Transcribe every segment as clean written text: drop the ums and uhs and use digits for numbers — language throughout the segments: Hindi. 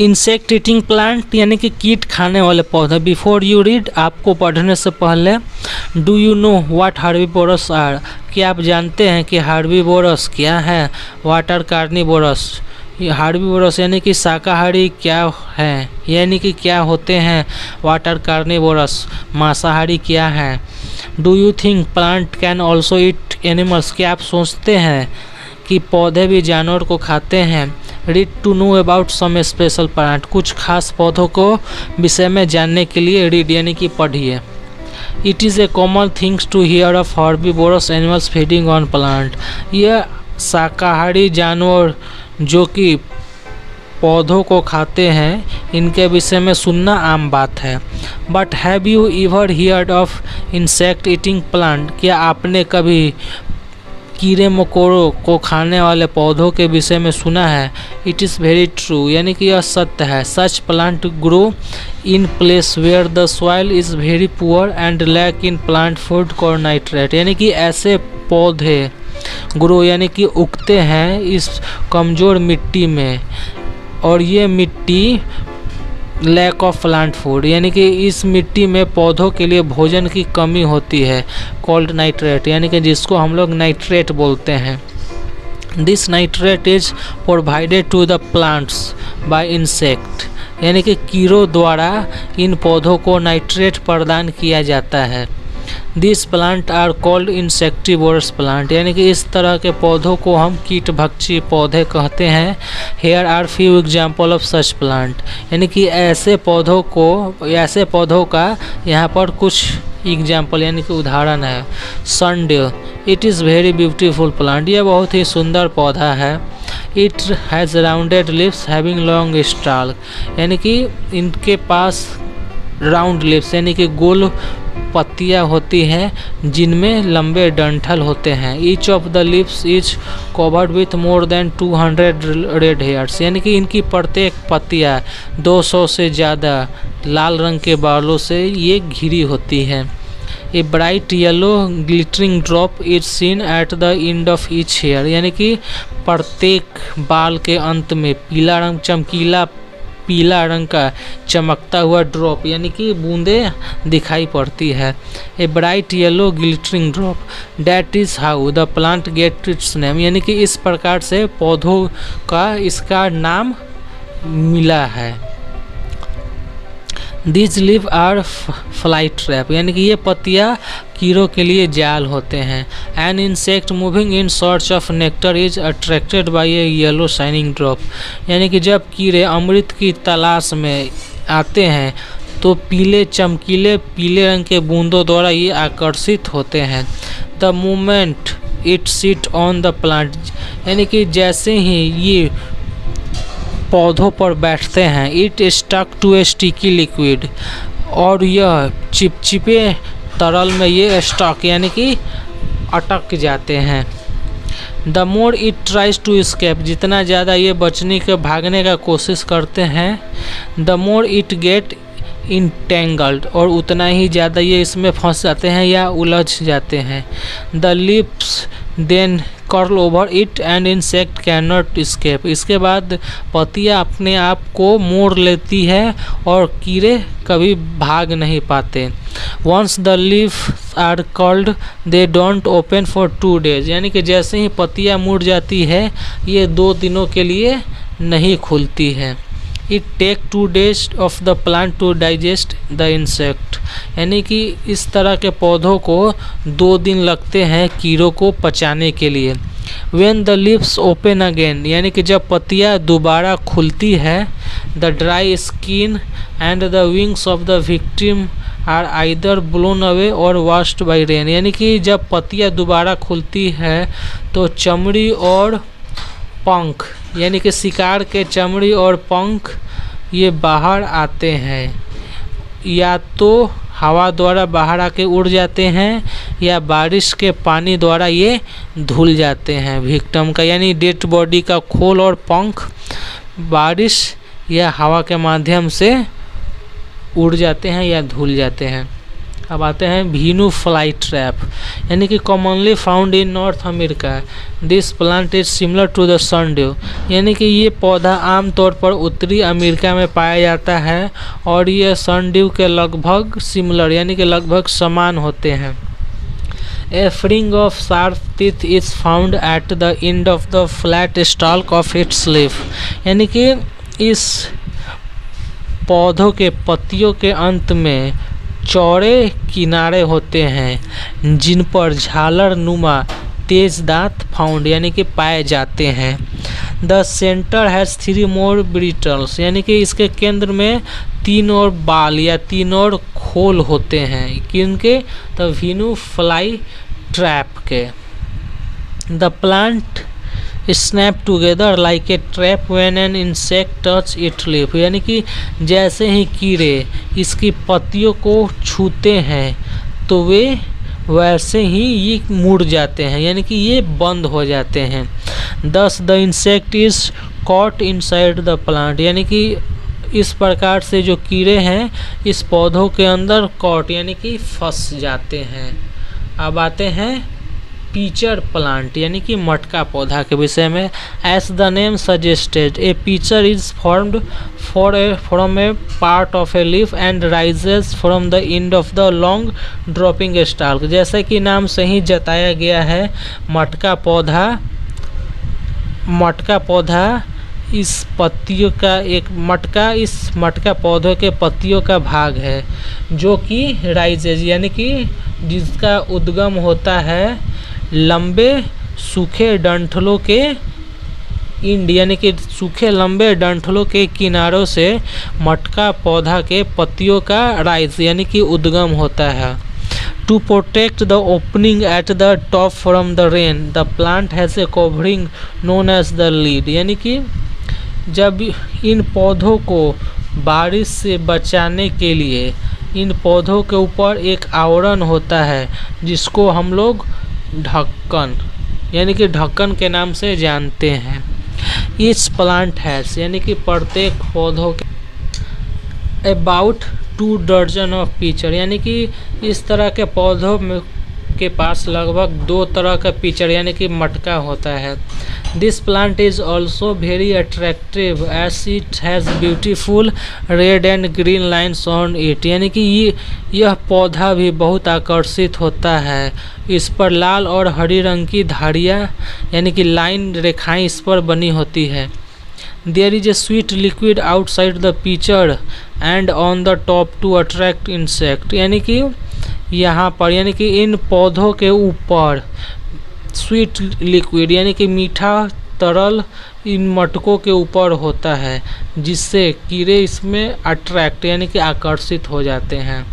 इंसेक्ट ईटिंग प्लांट यानी कि कीट खाने वाले पौधे। बिफोर यू रीड, आपको पढ़ने से पहले, do you know what herbivores are, क्या आप जानते हैं कि हर्बीवोरस क्या है। व्हाट आर कार्निवोरस, हर्बीवोरस यानी कि शाकाहारी क्या है, यानी कि क्या होते हैं। व्हाट आर कार्निवोरस, मांसाहारी क्या है। Do you think plant can also eat animals, क्या आप सोचते हैं कि पौधे भी जानवर को खाते हैं। Read to know about some special plant, कुछ खास पौधों को विषय में जानने के लिए रीड यानी कि पढ़िए। It is a common things to hear of herbivores animals feeding on plant, यह शाकाहारी जानवर जो कि पौधों को खाते हैं इनके विषय में सुनना आम बात है। But have you ever heard of insect eating plant, क्या आपने कभी कीड़े मकोड़ों को खाने वाले पौधों के विषय में सुना है। इट इज़ वेरी ट्रू, यानी कि यह सत्य है। Such plant grow in place where the soil is very poor and lack in plant food और नाइट्रेट, यानी कि ऐसे पौधे ग्रो यानी कि उगते हैं इस कमज़ोर मिट्टी में, और ये मिट्टी लैक ऑफ प्लांट फूड यानी कि इस मिट्टी में पौधों के लिए भोजन की कमी होती है। कॉल्ड नाइट्रेट, यानी कि जिसको हम लोग नाइट्रेट बोलते हैं। This nitrate is provided to the plants by insect, यानी कि कीड़ों द्वारा इन पौधों को नाइट्रेट प्रदान किया जाता है। This plant are called insectivorous plant, यानी कि इस तरह के पौधों को हम कीटभक्षी पौधे कहते हैं। Here are few example of such plant, यानी कि ऐसे पौधों का यहाँ पर कुछ एग्जाम्पल यानी कि उदाहरण है। Sundew, it is very beautiful plant, यह बहुत ही सुंदर पौधा है। It has rounded leaves having long stalk, यानी कि इनके पास राउंड लिव्स यानी कि गोल पत्तियां होती हैं जिनमें लंबे डंठल होते हैं। Each of the leaves is covered with more than 200 red hairs, यानी कि इनकी प्रत्येक पत्तियां 200 से ज़्यादा लाल रंग के बालों से ये घिरी होती हैं। A bright yellow glittering drop is seen at the end of each hair, यानी कि प्रत्येक बाल के अंत में पीला रंग का चमकता हुआ ड्रॉप यानी कि बूंदें दिखाई पड़ती है। A bright yellow glittering drop, that is how the plant get its name, यानी कि इस प्रकार से पौधों का इसका नाम मिला है। This leave are fly trap, यानी कि ये पत्तियाँ कीड़ों के लिए जाल होते हैं। An insect moving in search of nectar is attracted by A yellow shining drop, यानी कि जब कीड़े अमृत की तलाश में आते हैं तो चमकीले पीले रंग के बूंदों द्वारा ये आकर्षित होते हैं। The moment it sit on the plant, यानी कि जैसे ही ये पौधों पर बैठते हैं, it stuck to a sticky liquid, और यह चिपचिपे तरल में ये स्टक यानी कि अटक जाते हैं। The more it tries to escape, जितना ज़्यादा ये बचने के भागने का कोशिश करते हैं, the more it get entangled, और उतना ही ज़्यादा ये इसमें फंस जाते हैं या उलझ जाते हैं। The lips then curl over it and insect can not escape, इसके बाद पत्तियाँ अपने आप को मोड़ लेती है और कीड़े कभी भाग नहीं पाते। Once the leaves are curled they don't open for 2 days, यानी कि जैसे ही पत्तियाँ मुड़ जाती है ये 2 दिनों के लिए नहीं खुलती है। It take 2 days of the plant to digest the insect, यानी कि इस तरह के पौधों को 2 दिन लगते हैं कीड़ों को पचाने के लिए। When the leaves open again, यानी कि जब पत्तियाँ दोबारा खुलती है, the dry skin and the wings of the victim are either blown away or washed by rain, यानी कि जब पत्तियाँ दोबारा खुलती है तो चमड़ी और पंख यानी कि शिकार के चमड़ी और पंख ये बाहर आते हैं, या तो हवा द्वारा बाहर आके उड़ जाते हैं या बारिश के पानी द्वारा ये धुल जाते हैं विक्टिम का, यानी डेड बॉडी का खोल और पंख बारिश या हवा के माध्यम से उड़ जाते हैं या धुल जाते हैं। अब आते हैं भीनू फ्लाई ट्रैप, यानी कि commonly found in North America. This plant is similar to the sundew, यानी कि ये पौधा आमतौर पर उत्तरी अमेरिका में पाया जाता है और ये सनड्यू के लगभग सिमिलर यानी कि लगभग समान होते हैं। A fringe of sharp teeth is found at the end of the flat stalk of its leaf, यानी कि इस पौधों के पत्तियों के अंत में चौड़े किनारे होते हैं जिन पर झालर नुमा तेज दांत फाउंड यानी कि पाए जाते हैं। द सेंटर हैज़ 3 more ब्रिटल्स, यानी कि इसके केंद्र में 3 और बाल या 3 और खोल होते हैं। किनके? द भीनू फ्लाई ट्रैप के। The plant snap together like a trap when an insect touch it leaf, यानी कि जैसे ही कीड़े इसकी पत्तियों को छूते हैं तो वे वैसे ही ये मुड़ जाते हैं, यानी कि ये बंद हो जाते हैं। Thus the insect is caught inside the plant, यानी कि इस प्रकार से जो कीड़े हैं इस पौधों के अंदर कॉट यानी कि फंस जाते हैं। अब आते हैं पीचर प्लांट यानी कि मटका पौधा के विषय में। As the name suggested a pitcher is formed from a part of a leaf and rises from the end of the long drooping stalk, जैसे कि नाम से ही जताया गया है मटका पौधा इस पत्तियों का इस मटका पौधों के पत्तियों का भाग है जो कि राइजेज यानी कि जिसका उद्गम होता है लंबे सूखे डंठलों के यानी कि सूखे लंबे डंठलों के किनारों से मटका पौधा के पत्तियों का राइज यानी कि उद्गम होता है। To protect the opening at the top from the rain the plant has a covering known as the lid, यानी कि जब इन पौधों को बारिश से बचाने के लिए इन पौधों के ऊपर एक आवरण होता है जिसको हम लोग ढक्कन यानी कि ढक्कन के नाम से जानते हैं। इस प्लांट हैज़ यानी कि प्रत्येक पौधों के अबाउट 2 दर्जन ऑफ पीचर, यानी कि इस तरह के पौधों में के पास लगभग 2 तरह का पीचर यानी कि मटका होता है। This plant is also very attractive as it has beautiful red and green lines on it, यानी कि यह पौधा भी बहुत आकर्षित होता है। इस पर लाल और हरी रंग की धारियाँ यानी कि लाइन रेखाएं इस पर बनी होती है। There is a sweet liquid outside the pitcher and on the top to attract insect, यानी कि यहाँ पर यानी कि इन पौधों के ऊपर स्वीट लिक्विड यानी कि मीठा तरल इन मटकों के ऊपर होता है जिससे कीड़े इसमें अट्रैक्ट यानी कि आकर्षित हो जाते हैं।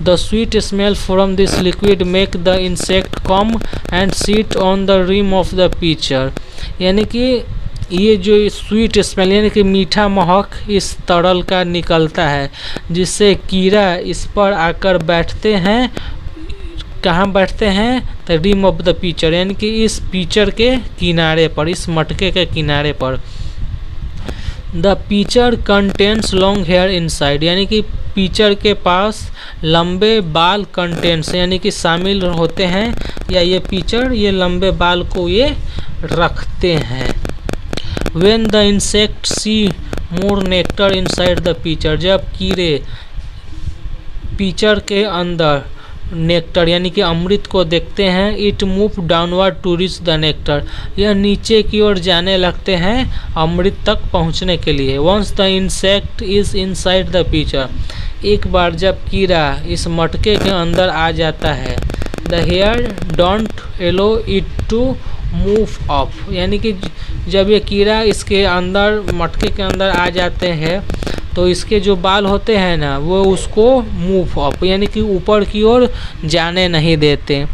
The sweet smell from this liquid make the insect come and sit on the rim of the pitcher, यानी कि ये जो स्वीट स्मेल यानी कि मीठा महक इस तरल का निकलता है जिससे कीड़ा इस पर आकर बैठते हैं। कहाँ बैठते हैं? The rim of the pitcher, यानी कि इस पीचर के किनारे पर, इस मटके के किनारे पर। The pitcher contains long hair inside, यानी कि पीचर के पास लंबे बाल कंटेंट्स यानी कि शामिल होते हैं या ये पीचर ये लंबे बाल को ये रखते हैं। When the insect see more nectar inside the pitcher, जब कीड़े पीचर के अंदर नेक्टर यानी कि अमृत को देखते हैं, it move downward to reach the nectar, यह नीचे की ओर जाने लगते हैं अमृत तक पहुंचने के लिए। Once the insect is inside the pitcher, एक बार जब कीड़ा इस मटके के अंदर आ जाता है, the hair don't allow it to move up, यानी कि जब ये कीड़ा इसके अंदर मटके के अंदर आ जाते हैं तो इसके जो बाल होते हैं ना वो उसको मूव अप यानी कि ऊपर की ओर जाने नहीं देते।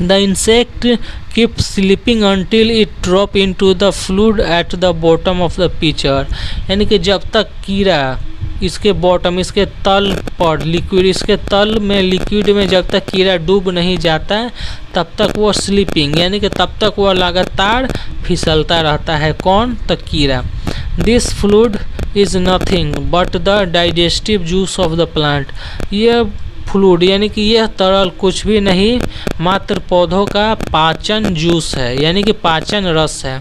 The insect keep sleeping until it drop into the fluid at the bottom of the pitcher, यानी कि जब तक कीड़ा इसके बॉटम इसके तल पर लिक्विड इसके तल में लिक्विड में जब तक कीड़ा डूब नहीं जाता है तब तक वो स्लीपिंग यानी कि तब तक वह लगातार फिसलता रहता है। कौन? तो कीड़ा। This fluid is nothing but the digestive juice of the plant, यह फ्लूइड यानी कि यह तरल कुछ भी नहीं मात्र पौधों का पाचन जूस है यानी कि पाचन रस है।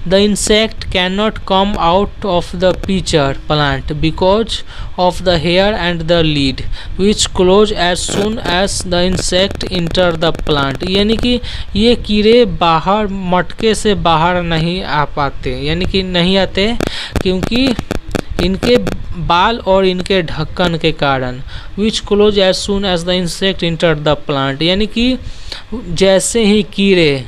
The insect can not come out of the pitcher plant because of the hair and the lid which close as soon as the insect enter the plant. यानी कि ये कीड़े बाहर मटके से बाहर नहीं आ पाते यानी कि नहीं आते क्योंकि इनके बाल और इनके ढक्कन के कारण। Which close as soon as the insect enter the plant यानी कि जैसे ही कीड़े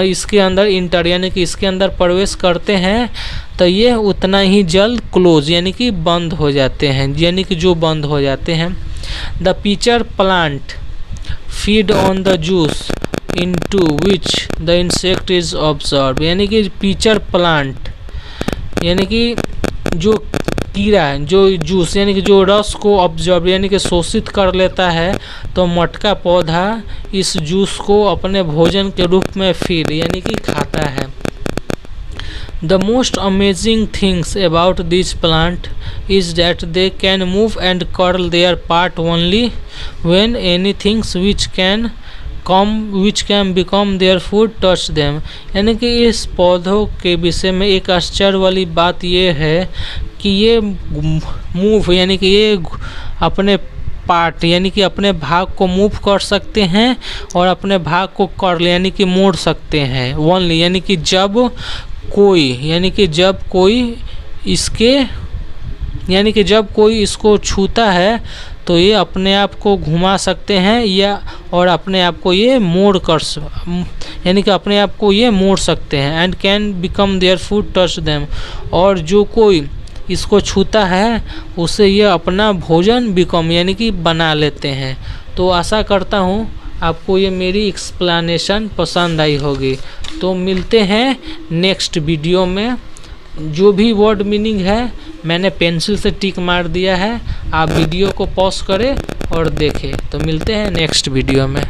इसके अंदर इंटर यानी कि इसके अंदर प्रवेश करते हैं तो ये उतना ही जल्द क्लोज यानी कि बंद हो जाते हैं यानी कि जो बंद हो जाते हैं। The pitcher plant feed on the juice into which the insect is observe यानी कि पीचर प्लांट यानी कि जो कीड़ा है जो जूस यानी कि जो रस को ऑब्जर्व यानी कि शोषित कर लेता है तो मटका पौधा इस जूस को अपने भोजन के रूप में फीड यानी कि खाता है। The most amazing things about this plant is that they can move and curl there part only when anything which can become their food touch them यानी कि इस पौधों के विषय में एक आश्चर्य वाली बात ये है कि ये मूव यानी कि ये अपने पार्ट यानी कि अपने भाग को मूव कर सकते हैं और अपने भाग को कर्ल यानी कि मोड़ सकते हैं ओनली यानी कि जब कोई इसको छूता है तो ये अपने आप को घुमा सकते हैं या और अपने आप को ये यानी कि अपने आप को ये मोड़ सकते हैं। And can become their food touch them और जो कोई इसको छूता है उसे ये अपना भोजन बिकम यानी कि बना लेते हैं। तो आशा करता हूँ आपको ये मेरी एक्सप्लेनेशन पसंद आई होगी। तो मिलते हैं नेक्स्ट वीडियो में। जो भी वर्ड मीनिंग है मैंने पेंसिल से टिक मार दिया है, आप वीडियो को पॉज करें और देखें। तो मिलते हैं नेक्स्ट वीडियो में।